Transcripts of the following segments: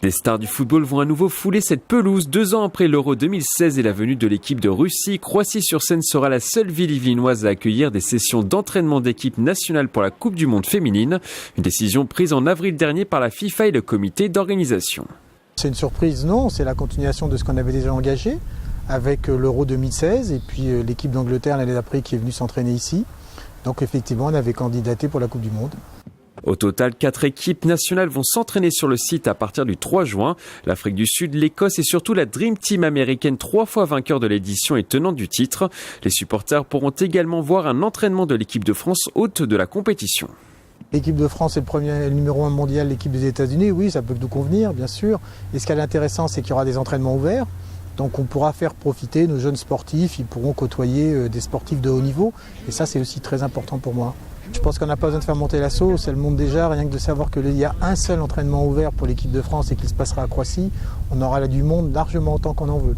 Les stars du football vont à nouveau fouler cette pelouse 2 ans après l'Euro 2016 et la venue de l'équipe de Russie. Croissy-sur-Seine sera la seule ville yvelinoise à accueillir des sessions d'entraînement d'équipe nationale pour la Coupe du Monde féminine. Une décision prise en avril dernier par la FIFA et le comité d'organisation. C'est une surprise, non, c'est la continuation de ce qu'on avait déjà engagé avec l'Euro 2016 et puis l'équipe d'Angleterre l'année d'après qui est venue s'entraîner ici. Donc effectivement, on avait candidaté pour la Coupe du Monde. Au total, 4 équipes nationales vont s'entraîner sur le site à partir du 3 juin. L'Afrique du Sud, l'Écosse et surtout la Dream Team américaine, 3 fois vainqueur de l'édition et tenante du titre. Les supporters pourront également voir un entraînement de l'équipe de France, hôte de la compétition. L'équipe de France est le numéro 1 mondial, l'équipe des États-Unis, oui, ça peut nous convenir, bien sûr. Et ce qui est intéressant, c'est qu'il y aura des entraînements ouverts. Donc on pourra faire profiter nos jeunes sportifs, ils pourront côtoyer des sportifs de haut niveau. Et ça, c'est aussi très important pour moi. Je pense qu'on n'a pas besoin de faire monter la sauce, elle monte déjà, rien que de savoir qu'il y a un seul entraînement ouvert pour l'équipe de France et qu'il se passera à Croissy, on aura là du monde largement autant qu'on en veut.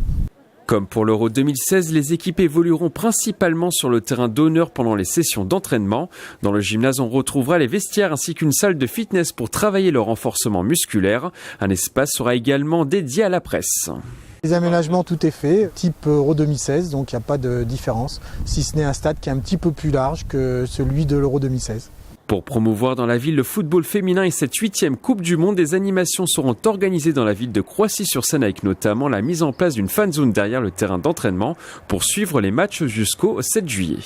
Comme pour l'Euro 2016, les équipes évolueront principalement sur le terrain d'honneur pendant les sessions d'entraînement. Dans le gymnase, on retrouvera les vestiaires ainsi qu'une salle de fitness pour travailler le renforcement musculaire. Un espace sera également dédié à la presse. Les aménagements, tout est fait, type Euro 2016, donc il n'y a pas de différence, si ce n'est un stade qui est un petit peu plus large que celui de l'Euro 2016. Pour promouvoir dans la ville le football féminin et cette 8e Coupe du Monde, des animations seront organisées dans la ville de Croissy-sur-Seine avec notamment la mise en place d'une fan zone derrière le terrain d'entraînement pour suivre les matchs jusqu'au 7 juillet.